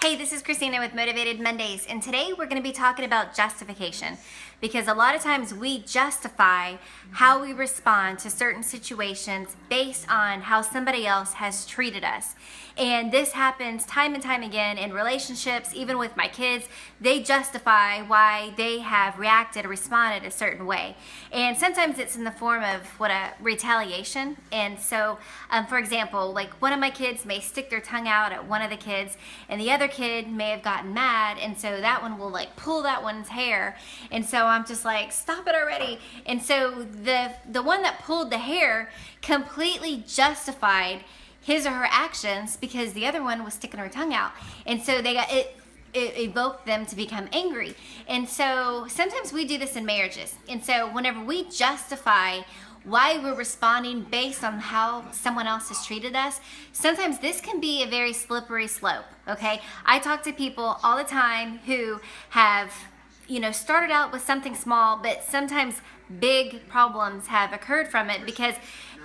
Hey, this is Christina with Motivated Mondays, and today we're going to be talking about justification, because a lot of times we justify how we respond to certain situations based on how somebody else has treated us. And this happens time and time again in relationships, even with my kids. They justify why they have reacted or responded a certain way. And sometimes it's in the form of retaliation. And so, for example, like one of my kids may stick their tongue out at one of the kids, and the other kid may have gotten mad, and so that one will like pull that one's hair. And so I'm just like, stop it already. And so the one that pulled the hair completely justified his or her actions because the other one was sticking her tongue out. And so it evoked them to become angry. And so sometimes we do this in marriages. And so whenever we justify why we're responding based on how someone else has treated us, sometimes this can be a very slippery slope, okay? I talk to people all the time who have, started out with something small, but sometimes big problems have occurred from it because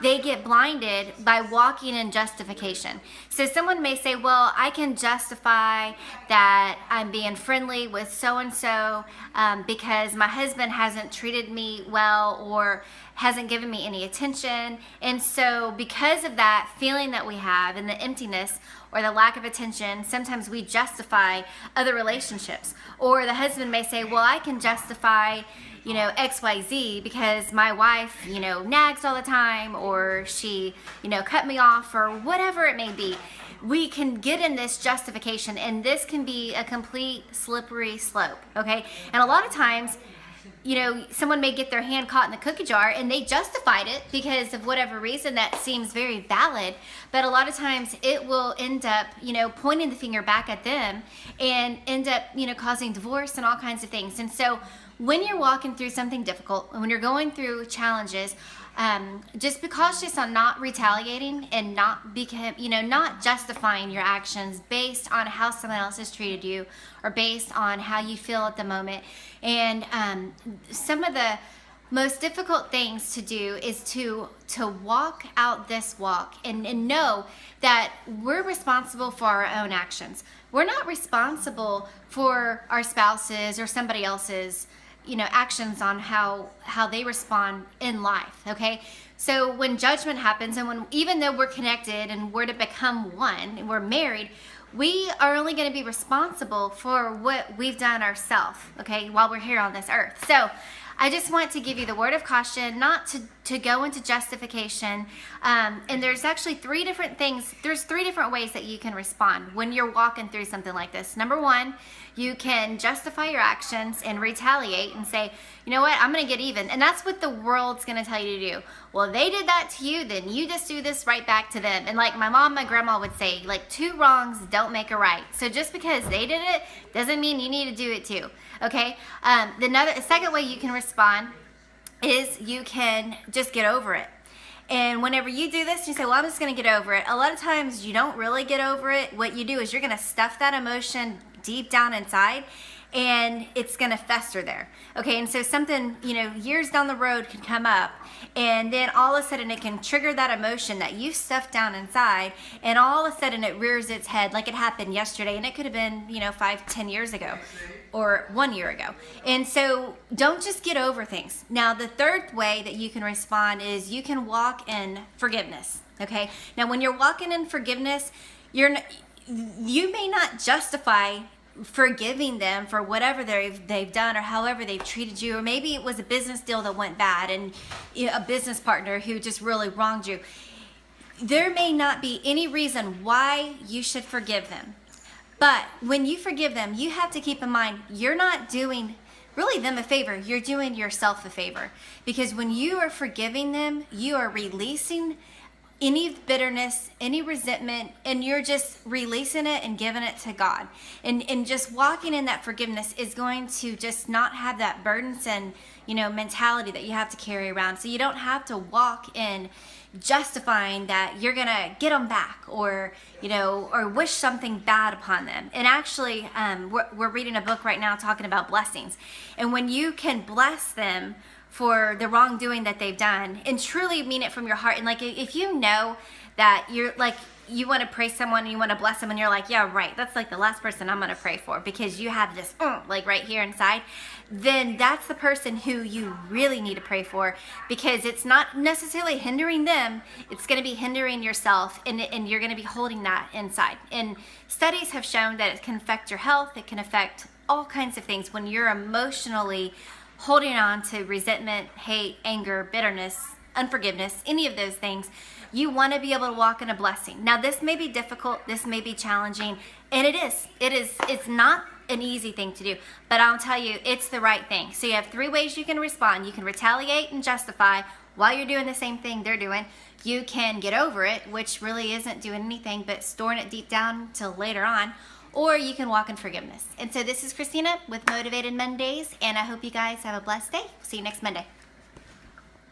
they get blinded by walking in justification. So someone may say, well, I can justify that I'm being friendly with so-and-so because my husband hasn't treated me well or hasn't given me any attention. And so because of that feeling that we have and the emptiness or the lack of attention, sometimes we justify other relationships. Or the husband may say, well, I can justify XYZ because my wife, nags all the time, or she, cut me off, or whatever it may be. We can get in this justification, and this can be a complete slippery slope, okay? And a lot of times, someone may get their hand caught in the cookie jar and they justified it because of whatever reason that seems very valid. But a lot of times it will end up, pointing the finger back at them and end up, causing divorce and all kinds of things. And so when you're walking through something difficult, when you're going through challenges, just be cautious on not retaliating and not justifying your actions based on how someone else has treated you or based on how you feel at the moment. And some of the most difficult things to do is to walk out this walk and know that we're responsible for our own actions. We're not responsible for our spouses or somebody else's actions on how they respond in life, okay? So when judgment happens, and even though we're connected and we're to become one and we're married, we are only going to be responsible for what we've done ourselves, okay, while we're here on this earth. So I just want to give you the word of caution, not to go into justification. And there's actually three different ways that you can respond when you're walking through something like this. Number one, you can justify your actions and retaliate and say, you know what, I'm going to get even. And that's what the world's going to tell you to do. Well, they did that to you, then you just do this right back to them. And like my mom, my grandma would say, like, two wrongs don't make a right. So just because they did it doesn't mean you need to do it too. Okay? The second way you can respond is you can just get over it. And whenever you do this, you say, well, I'm just going to get over it. A lot of times you don't really get over it. What you do is you're going to stuff that emotion deep down inside, and it's going to fester there. Okay, and so something, years down the road can come up, and then all of a sudden it can trigger that emotion that you stuffed down inside, and all of a sudden it rears its head like it happened yesterday, and it could have been, 5-10 years ago or 1 year ago. And so don't just get over things. Now, the third way that you can respond is you can walk in forgiveness. Okay, now when you're walking in forgiveness, you may not justify forgiving them for whatever they've done or however they've treated you, or maybe it was a business deal that went bad and a business partner who just really wronged you. There may not be any reason why you should forgive them, but when you forgive them, you have to keep in mind you're not doing really them a favor, you're doing yourself a favor, because when you are forgiving them, you are releasing any bitterness, any resentment, and you're just releasing it and giving it to God. And just walking in that forgiveness is going to just not have that burdensome, mentality that you have to carry around. So you don't have to walk in justifying that you're gonna get them back or wish something bad upon them. And actually, we're reading a book right now talking about blessings. And when you can bless them for the wrongdoing that they've done and truly mean it from your heart, and like if you know that you're like, you want to pray someone and you want to bless them and you're like, yeah, right, that's like the last person I'm going to pray for because you have this like right here inside, then that's the person who you really need to pray for, because it's not necessarily hindering them, it's going to be hindering yourself, and you're going to be holding that inside. And studies have shown that it can affect your health, it can affect all kinds of things when you're emotionally holding on to resentment, hate, anger, bitterness, unforgiveness, any of those things. You want to be able to walk in a blessing. Now, this may be difficult, this may be challenging, and it's not an easy thing to do, but I'll tell you, it's the right thing. So you have 3 ways you can respond. You can retaliate and justify while you're doing the same thing they're doing. You can get over it, which really isn't doing anything but storing it deep down till later on, or you can walk in forgiveness. And so this is Christina with Motivated Mondays, and I hope you guys have a blessed day. See you next Monday.